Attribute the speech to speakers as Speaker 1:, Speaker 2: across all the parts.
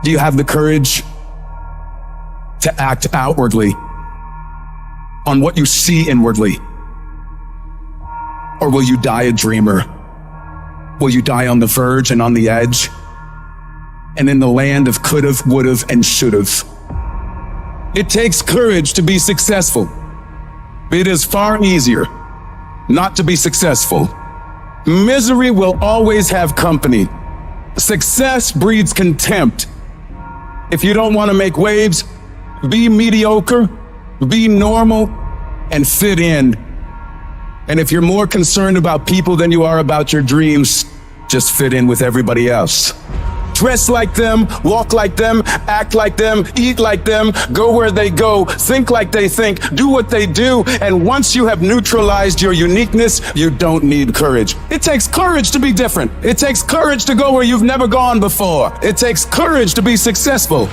Speaker 1: Do you have the courage to act outwardly on what you see inwardly? Or will you die a dreamer? Will you die on the verge and on the edge? And in the land of could've, would've, and should've. It takes courage to be successful. It is far easier not to be successful. Misery will always have company. Success breeds contempt. If you don't want to make waves, be mediocre, be normal, and fit in. And if you're more concerned about people than you are about your dreams, just fit in with everybody else. Dress like them, walk like them, act like them, eat like them, go where they go, think like they think, do what they do, and once you have neutralized your uniqueness, you don't need courage. It takes courage to be different. It takes courage to go where you've never gone before. It takes courage to be successful.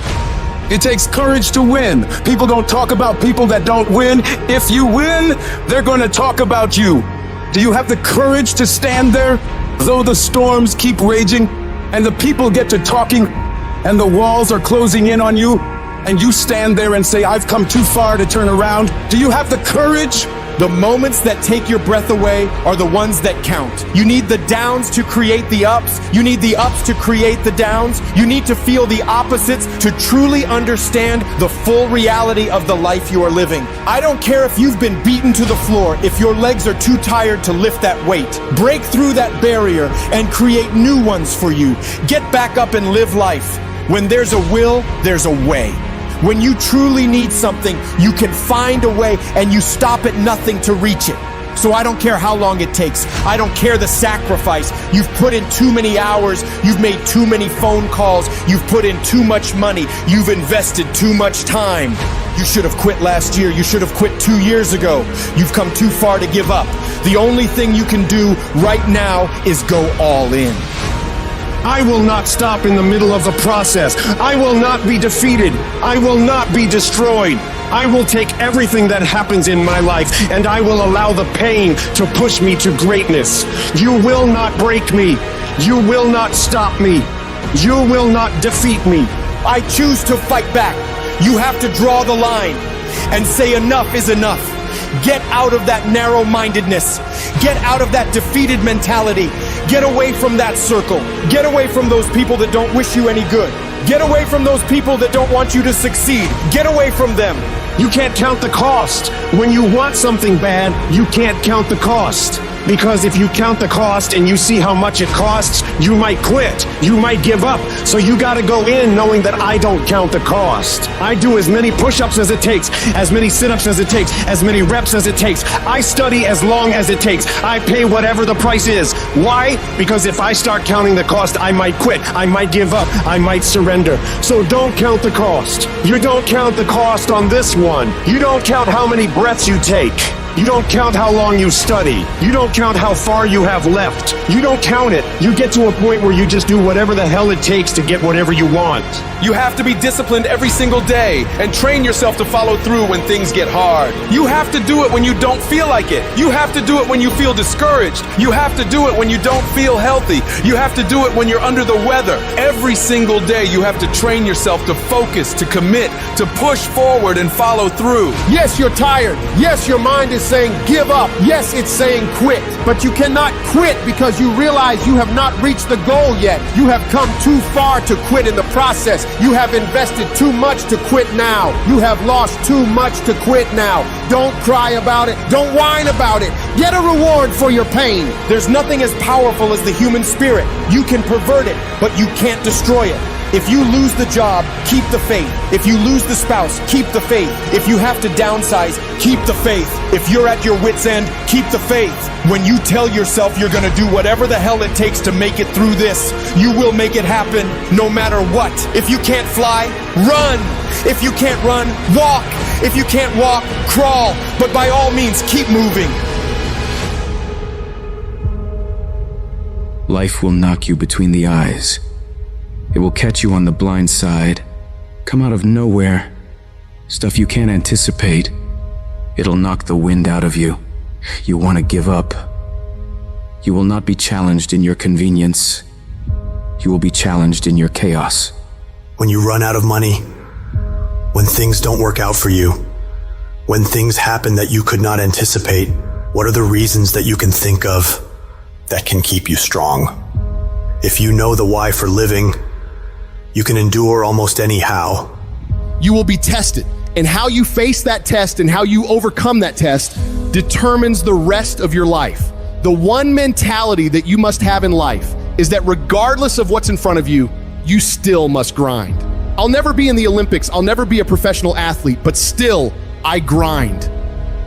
Speaker 1: It takes courage to win. People don't talk about people that don't win. If you win, they're going to talk about you. Do you have the courage to stand there, though the storms keep raging, and the people get to talking, and the walls are closing in on you, and you stand there and say, I've come too far to turn around? Do you have the courage?
Speaker 2: The moments that take your breath away are the ones that count. You need the downs to create the ups. You need the ups to create the downs. You need to feel the opposites to truly understand the full reality of the life you are living. I don't care if you've been beaten to the floor, if your legs are too tired to lift that weight. Break through that barrier and create new ones for you. Get back up and live life. When there's a will, there's a way. When you truly need something, you can find a way and you stop at nothing to reach it. So I don't care how long it takes. I don't care the sacrifice. You've put in too many hours. You've made too many phone calls. You've put in too much money. You've invested too much time. You should have quit last year. You should have quit 2 years ago. You've come too far to give up. The only thing you can do right now is go all in.
Speaker 3: I will not stop in the middle of the process. I will not be defeated. I will not be destroyed. I will take everything that happens in my life and I will allow the pain to push me to greatness. You will not break me. You will not stop me. You will not defeat me.
Speaker 2: I choose to fight back. You have to draw the line and say enough is enough. Get out of that narrow-mindedness. Get out of that defeated mentality. Get away from that circle. Get away from those people that don't wish you any good. Get away from those people that don't want you to succeed. Get away from them.
Speaker 3: You can't count the cost. When you want something bad, you can't count the cost. Because if you count the cost and you see how much it costs, you might quit. You might give up. So you gotta go in knowing that I don't count the cost. I do as many push-ups as it takes, as many sit-ups as it takes, as many reps as it takes. I study as long as it takes. I pay whatever the price is. Why? Because if I start counting the cost, I might quit. I might give up. I might surrender. So don't count the cost. You don't count the cost on this one. You don't count how many breaths you take. You don't count how long you study. You don't count how far you have left. You don't count it. You get to a point where you just do whatever the hell it takes to get whatever you want.
Speaker 2: You have to be disciplined every single day and train yourself to follow through when things get hard. You have to do it when you don't feel like it. You have to do it when you feel discouraged. You have to do it when you don't feel healthy. You have to do it when you're under the weather. Every single day you have to train yourself to focus, to commit, to push forward and follow through.
Speaker 4: Yes, you're tired. Yes, your mind is saying give up. Yes, it's saying quit. But you cannot quit because you realize you have not reached the goal yet. You have come too far to quit in the process. You have invested too much to quit now. You have lost too much to quit now. Don't cry about it. Don't whine about it. Get a reward for your pain.
Speaker 2: There's nothing as powerful as the human spirit. You can pervert it, but you can't destroy it. If you lose the job, keep the faith. If you lose the spouse, keep the faith. If you have to downsize, keep the faith. If you're at your wit's end, keep the faith. When you tell yourself you're gonna do whatever the hell it takes to make it through this, you will make it happen no matter what. If you can't fly, run. If you can't run, walk. If you can't walk, crawl. But by all means, keep moving.
Speaker 5: Life will knock you between the eyes. It will catch you on the blind side, come out of nowhere, stuff you can't anticipate. It'll knock the wind out of you. You want to give up. You will not be challenged in your convenience. You will be challenged in your chaos.
Speaker 6: when you run out of money, when things don't work out for you, when things happen that you could not anticipate, what are the reasons that you can think of that can keep you strong? If you know the why for living, you can endure almost any how.
Speaker 2: You will be tested, and how you face that test and how you overcome that test determines the rest of your life. The one mentality that you must have in life is that regardless of what's in front of you, you still must grind. I'll never be in the Olympics, I'll never be a professional athlete, but still, I grind.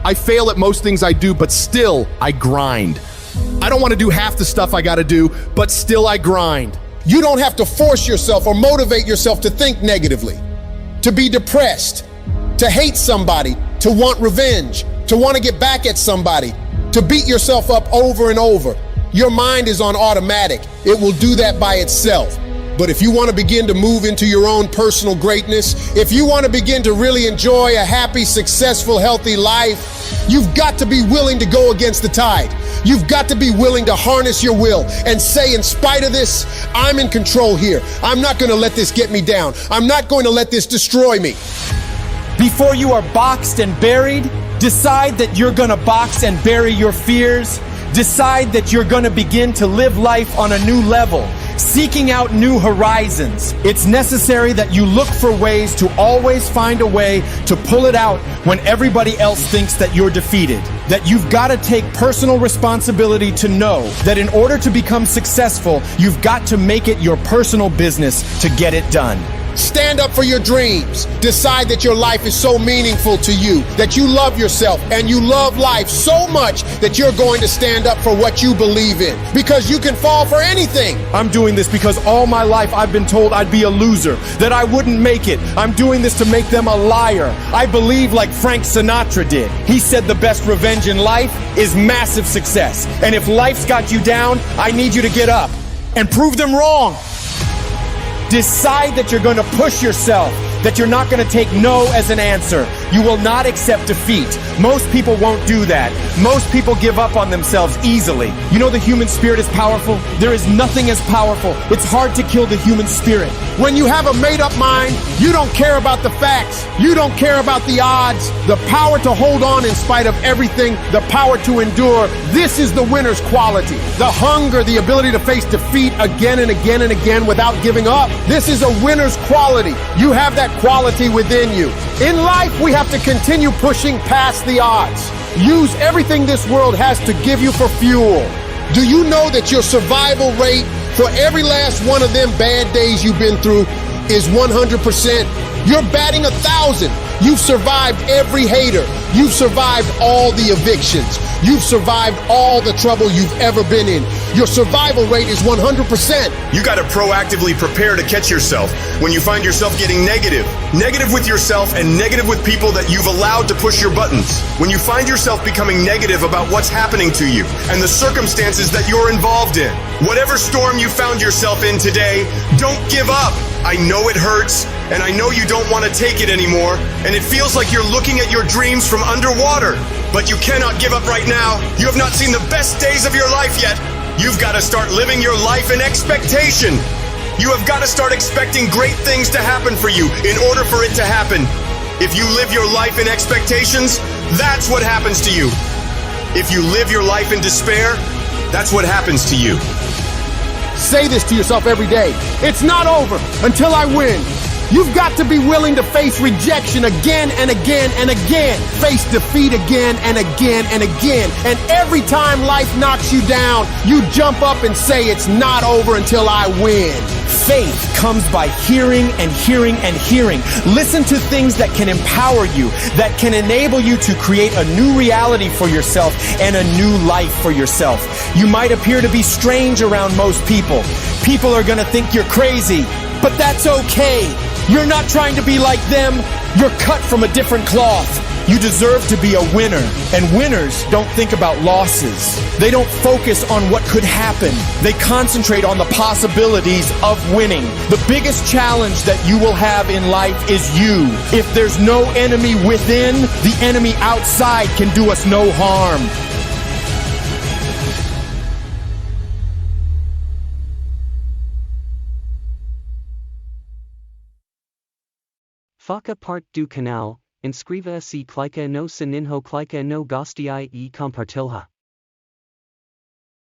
Speaker 2: I fail at most things I do, but still, I grind. I don't want to do half the stuff I gotta do, but still I grind.
Speaker 4: You don't have to force yourself or motivate yourself to think negatively, to be depressed, to hate somebody, to want revenge, to want to get back at somebody, to beat yourself up over and over. Your mind is on automatic. It will do that by itself. But if you want to begin to move into your own personal greatness, if you want to begin to really enjoy a happy, successful, healthy life, you've got to be willing to go against the tide. You've got to be willing to harness your will and say, in spite of this, I'm in control here. I'm not going to let this get me down. I'm not going to let this destroy me.
Speaker 2: Before you are boxed and buried, decide that you're gonna box and bury your fears. Decide that you're gonna begin to live life on a new level, seeking out new horizons. It's necessary that you look for ways to always find a way to pull it out when everybody else thinks that you're defeated. That you've got to take personal responsibility to know that in order to become successful, you've got to make it your personal business to get it done.
Speaker 4: Stand up for your dreams. Decide that your life is so meaningful to you, that you love yourself and you love life so much that you're going to stand up for what you believe in, because you can fall for anything.
Speaker 2: I'm doing this because all my life I've been told I'd be a loser, that I wouldn't make it. I'm doing this to make them a liar. I believe like Frank Sinatra did. He said the best revenge in life is massive success. And if life's got you down, I need you to get up and prove them wrong. Decide that you're going to push yourself, that you're not going to take no as an answer. You will not accept defeat. Most people won't do that. Most people give up on themselves easily. You know the human spirit is powerful? There is nothing as powerful. It's hard to kill the human spirit.
Speaker 4: When you have a made-up mind, you don't care about the facts. You don't care about the odds. The power to hold on in spite of everything, the power to endure. This is the winner's quality. The hunger, the ability to face defeat again and again and again without giving up. This is a winner's quality. You have that quality within you. In life, we have to continue pushing past the odds. Use everything this world has to give you for fuel. Do you know that your survival rate for every last one of them bad days you've been through is 100%? You're batting 1,000. You've survived every hater. You've survived all the evictions. You've survived all the trouble you've ever been in. Your survival rate is 100%.
Speaker 7: You got to proactively prepare to catch yourself when you find yourself getting negative. Negative with yourself and negative with people that you've allowed to push your buttons. When you find yourself becoming negative about what's happening to you and the circumstances that you're involved in. Whatever storm you found yourself in today, don't give up. I know it hurts, and I know you don't want to take it anymore, and it feels like you're looking at your dreams from underwater. But you cannot give up right now. You have not seen the best days of your life yet. You've got to start living your life in expectation. You have got to start expecting great things to happen for you in order for it to happen. If you live your life in expectations, that's what happens to you. If you live your life in despair, that's what happens to you.
Speaker 4: Say this to yourself every day. It's not over until I win. You've got to be willing to face rejection again and again and again. Face defeat again and again and again. And every time life knocks you down, you jump up and say, it's not over until I win.
Speaker 2: Faith comes by hearing and hearing and hearing. Listen to things that can empower you, that can enable you to create a new reality for yourself and a new life for yourself. You might appear to be strange around most people. People are going to think you're crazy, but that's okay. You're not trying to be like them. You're cut from a different cloth. You deserve to be a winner. And winners don't think about losses. They don't focus on what could happen. They concentrate on the possibilities of winning. The biggest challenge that you will have in life is you. If there's no enemy within, the enemy outside can do us no harm.
Speaker 8: Faca parte do canal, inscreva-se clica no sininho clica no gostai e compartilha.